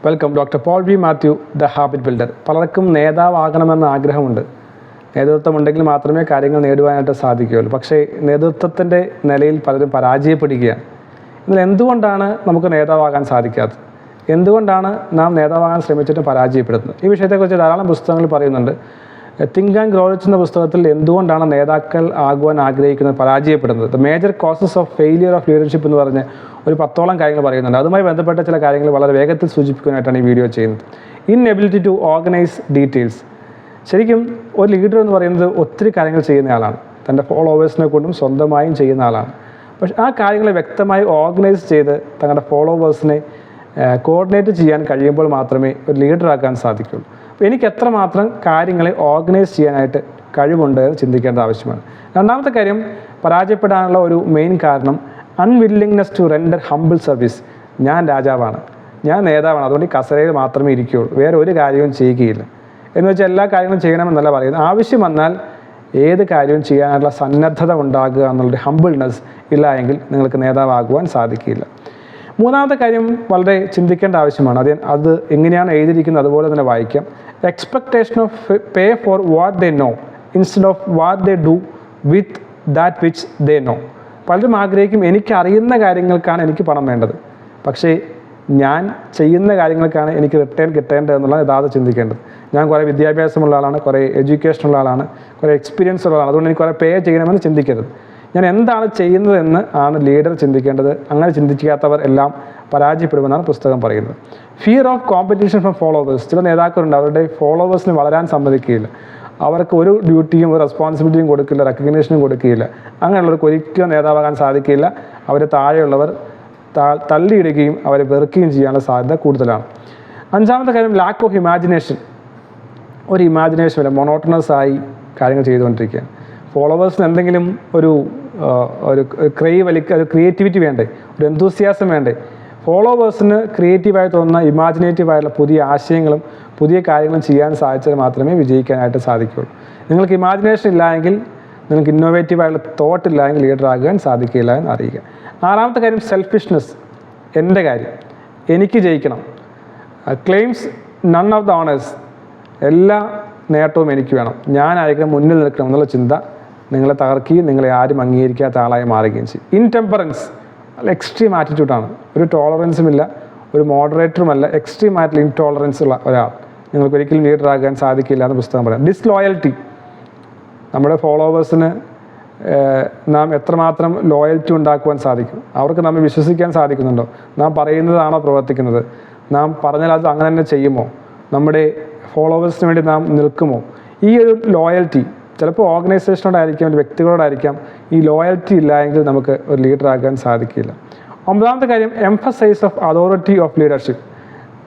Welcome doctor Paul V Mathew, the habit builder. പലർക്കും നേതാവാകണമെന്ന ആഗ്രഹമുണ്ട്. നേതൃത്വമുണ്ടെങ്കിൽ മാത്രമേ കാര്യങ്ങൾ നേടുവാനായിട്ട് സാധിക്കുകയുള്ളൂ. പക്ഷേ നേതൃത്വത്തിൻ്റെ നിലയിൽ പലരും പരാജയപ്പെടുകയാണ്. എന്നാൽ എന്തുകൊണ്ടാണ് നമുക്ക് നേതാവാകാൻ സാധിക്കാത്തത്? എന്തുകൊണ്ടാണ് നാം നേതാവാകാൻ ശ്രമിച്ചിട്ട് പരാജയപ്പെടുന്നത്? ഈ വിഷയത്തെക്കുറിച്ച് ധാരാളം പുസ്തകങ്ങൾ പറയുന്നുണ്ട്. തിങ്ക് ആൻഡ് ഗ്രോ റിച്ച് എന്ന പുസ്തകത്തിൽ എന്തുകൊണ്ടാണ് നേതാക്കൾ ആകുവാൻ ആഗ്രഹിക്കുന്നത് പരാജയപ്പെടുന്നത്, the major causes of failure of leadership എന്ന് പറഞ്ഞ് ഒരു 10ഓളം കാര്യങ്ങൾ പറയുന്നുണ്ട്. അതുമായി ബന്ധപ്പെട്ട ചില കാര്യങ്ങൾ വളരെ വേഗത്തിൽ സൂചിപ്പിക്കാനായിട്ടാണ് ഈ വീഡിയോ ചെയ്യുന്നത്. Inability to organise details. ശരിക്കും ഒരു ലീഡർ എന്ന് പറയുന്നത് ഒത്തിരി കാര്യങ്ങൾ ചെയ്യുന്ന ആളാണ്. തൻ്റെ ഫോളോവേഴ്സിനെ കൊണ്ടും സ്വന്തമായും ചെയ്യുന്ന ആളാണ്. പക്ഷേ ആ കാര്യങ്ങളെ വ്യക്തമായി ഓർഗനൈസ് ചെയ്ത് തങ്ങളുടെ ഫോളോവേഴ്സിനെ കോർഡിനേറ്റ് ചെയ്യാൻ കഴിയുമ്പോൾ മാത്രമേ ഒരു ലീഡറാക്കാൻ സാധിക്കുള്ളൂ. അപ്പോൾ എനിക്ക് എത്രമാത്രം കാര്യങ്ങളെ ഓർഗനൈസ് ചെയ്യാനായിട്ട് കഴിവുണ്ട് എന്ന് ചിന്തിക്കേണ്ട ആവശ്യമാണ്. രണ്ടാമത്തെ കാര്യം, പരാജയപ്പെടാനുള്ള ഒരു മെയിൻ കാരണം unwillingness to render humble service. ഞാൻ രാജാവാണ്, ഞാൻ നേതാവാണ്, അതുകൊണ്ട് ഈ കസരയിൽ മാത്രമേ ഇരിക്കുകയുള്ളൂ, വേറെ ഒരു കാര്യവും ചെയ്യുകയില്ല എന്ന് വെച്ചാൽ എല്ലാ കാര്യങ്ങളും ചെയ്യണമെന്നല്ല പറയുന്നത്. ആവശ്യം വന്നാൽ ഏത് കാര്യവും ചെയ്യാനുള്ള സന്നദ്ധത ഉണ്ടാകുക എന്നുള്ളൊരു ഹംബിൾനെസ് ഇല്ല എങ്കിൽ നിങ്ങൾക്ക് നേതാവാകുവാൻ സാധിക്കില്ല. മൂന്നാമത്തെ കാര്യം വളരെ ചിന്തിക്കേണ്ട ആവശ്യമാണ്. അത് എങ്ങനെയാണ് എഴുതിയിരിക്കുന്നത് അതുപോലെ തന്നെ വായിക്കാം. Expectation of pay for what they know instead of what they do with that which they know. പലരും ആഗ്രഹിക്കും, എനിക്കറിയുന്ന കാര്യങ്ങൾക്കാണ് എനിക്ക് പണം വേണ്ടത്, പക്ഷേ ഞാൻ ചെയ്യുന്ന കാര്യങ്ങൾക്കാണ് എനിക്ക് റിട്ടേൺ കിട്ടേണ്ടത് എന്നുള്ള യഥാർത്ഥ ചിന്തിക്കേണ്ടത്. ഞാൻ കുറേ വിദ്യാഭ്യാസമുള്ള ആളാണ്, കുറേ എഡ്യൂക്കേഷനുള്ള ആളാണ്, കുറേ എക്സ്പീരിയൻസ് ഉള്ള ആളാണ്, അതുകൊണ്ട് എനിക്ക് കുറേ പേ ചെയ്യണമെന്ന് ചിന്തിക്കരുത്. ഞാൻ എന്താണ് ചെയ്യുന്നതെന്ന് ആണ് ലീഡർ ചിന്തിക്കേണ്ടത്. അങ്ങനെ ചിന്തിക്കാത്തവർ എല്ലാം പരാജയപ്പെടുമെന്നാണ് പുസ്തകം പറയുന്നത്. Fear of competition from followers. ചില നേതാക്കളുണ്ട്, അവരുടെ ഫോളോവേഴ്സിന് വളരാൻ സമ്മതിക്കുകയില്ല, അവർക്ക് ഒരു ഡ്യൂട്ടിയും ഒരു റെസ്പോൺസിബിലിറ്റിയും കൊടുക്കില്ല, റെക്കഗ്നേഷനും കൊടുക്കുകയില്ല. അങ്ങനെയുള്ളവർക്ക് ഒരിക്കലും നേതാവാകാൻ സാധിക്കില്ല. അവർ താഴെയുള്ളവർ തള്ളിയിടുകയും അവരെ വെറുക്കുകയും ചെയ്യാനുള്ള സാധ്യത കൂടുതലാണ്. അഞ്ചാമത്തെ കാര്യം, ലാക്ക് ഓഫ് ഇമാജിനേഷൻ. ഒരു ഇമാജിനേഷൻ ഇല്ല, മൊണോട്ടണസ് ആയി കാര്യങ്ങൾ ചെയ്തുകൊണ്ടിരിക്കുകയാണ്. ഫോളോവേഴ്സിന് എന്തെങ്കിലും ഒരു ക്രിയേറ്റിവിറ്റി വേണ്ടേ, ഒരു എന്തൂസിയാസം വേണ്ടേ? ഫോളോവേഴ്സിന് ക്രിയേറ്റീവായി തോന്നുന്ന ഇമാജിനേറ്റീവായുള്ള പുതിയ ആശയങ്ങളും പുതിയ കാര്യങ്ങളും ചെയ്യാൻ സാധിച്ചാൽ മാത്രമേ വിജയിക്കാനായിട്ട് സാധിക്കുകയുള്ളൂ. നിങ്ങൾക്ക് ഇമാജിനേഷൻ ഇല്ല എങ്കിൽ, നിങ്ങൾക്ക് ഇന്നോവേറ്റീവായുള്ള തോട്ട് ഇല്ല എങ്കിൽ ലീഡറാകാൻ സാധിക്കില്ല എന്ന് അറിയുക. ആറാമത്തെ കാര്യം, സെൽഫിഷ്നെസ്. എൻ്റെ കാര്യം, എനിക്ക് ജയിക്കണം. Claims none of the honours. എല്ലാ നേട്ടവും എനിക്ക് വേണം, ഞാനായിരിക്കണം മുന്നിൽ നിൽക്കണം എന്നുള്ള ചിന്ത നിങ്ങളെ തകർക്കുകയും നിങ്ങളെ ആരും അംഗീകരിക്കാത്ത ആളായി മാറുകയും ചെയ്യും. ഇൻടെമ്പറൻസ്, നല്ല എക്സ്ട്രീം ആറ്റിറ്റ്യൂഡാണ്. ഒരു ടോളറൻസുമില്ല, ഒരു മോഡറേറ്ററുമല്ല, എക്സ്ട്രീം ആയിട്ടുള്ള ഇൻടോളറൻസ് ഉള്ള ഒരാൾ നിങ്ങൾക്ക് ഒരിക്കലും ലീഡറാകാൻ സാധിക്കില്ല എന്ന് പുസ്തകം പറയാം. ഡിസ്ലോയൽറ്റി. നമ്മുടെ ഫോളോവേഴ്സിന് നാം എത്രമാത്രം ലോയൽറ്റി ഉണ്ടാക്കുവാൻ സാധിക്കും, അവർക്ക് നമ്മെ വിശ്വസിക്കാൻ സാധിക്കുന്നുണ്ടോ, നാം പറയുന്നതാണോ പ്രവർത്തിക്കുന്നത്, നാം പറഞ്ഞാൽ അത് അങ്ങനെ തന്നെ ചെയ്യുമോ, നമ്മുടെ ഫോളോവേഴ്സിന് വേണ്ടി നാം നിൽക്കുമോ? ഈ ഒരു ലോയൽറ്റി ചിലപ്പോൾ ഓർഗനൈസേഷനോടായിരിക്കാം, വ്യക്തികളോടായിരിക്കാം. ഈ ലോയൽറ്റി ഇല്ല എങ്കിൽ നമുക്ക് ഒരു ലീഡറാകാൻ സാധിക്കില്ല. ഒമ്പതാമത്തെ കാര്യം, emphasis of authority of leadership.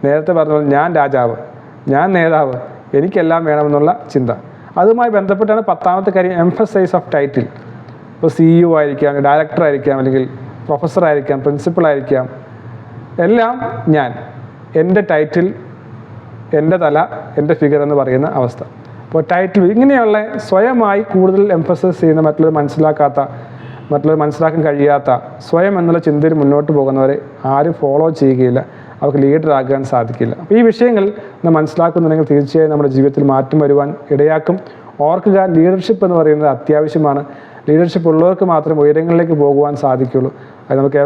നേരത്തെ പറഞ്ഞ പോലെ ഞാൻ രാജാവ്, ഞാൻ നേതാവ്, എനിക്കെല്ലാം വേണമെന്നുള്ള ചിന്ത. അതുമായി ബന്ധപ്പെട്ടാണ് പത്താമത്തെ കാര്യം, എംഫസൈസ് ഓഫ് ടൈറ്റിൽ. ഇപ്പോൾ CEO ആയിരിക്കാം, ഡയറക്ടർ ആയിരിക്കാം, അല്ലെങ്കിൽ പ്രൊഫസർ ആയിരിക്കാം, പ്രിൻസിപ്പൾ ആയിരിക്കാം, എല്ലാം ഞാൻ, എൻ്റെ ടൈറ്റിൽ, എൻ്റെ തല, എൻ്റെ ഫിഗർ എന്ന് പറയുന്ന അവസ്ഥ. അപ്പോൾ ടൈറ്റിൽ ഇങ്ങനെയുള്ള സ്വയമായി കൂടുതൽ എംഫസൈസ് ചെയ്യുന്ന, മറ്റുള്ളവർ മനസ്സിലാക്കാൻ കഴിയാത്ത സ്വയം എന്നുള്ള ചിന്തയിൽ മുന്നോട്ട് പോകുന്നവരെ ആരും ഫോളോ ചെയ്യുകയില്ല, അവർക്ക് ലീഡറാകാൻ സാധിക്കില്ല. അപ്പോൾ ഈ വിഷയങ്ങൾ നാം മനസ്സിലാക്കുന്നുണ്ടെങ്കിൽ തീർച്ചയായും നമ്മുടെ ജീവിതത്തിൽ മാറ്റം വരുവാൻ ഇടയാക്കും. ഓർക്കുക, ലീഡർഷിപ്പ് എന്ന് പറയുന്നത് അത്യാവശ്യമാണ്. ലീഡർഷിപ്പ് ഉള്ളവർക്ക് മാത്രമേ ഉയരങ്ങളിലേക്ക് പോകുവാൻ സാധിക്കുകയുള്ളൂ. അത് നമുക്ക്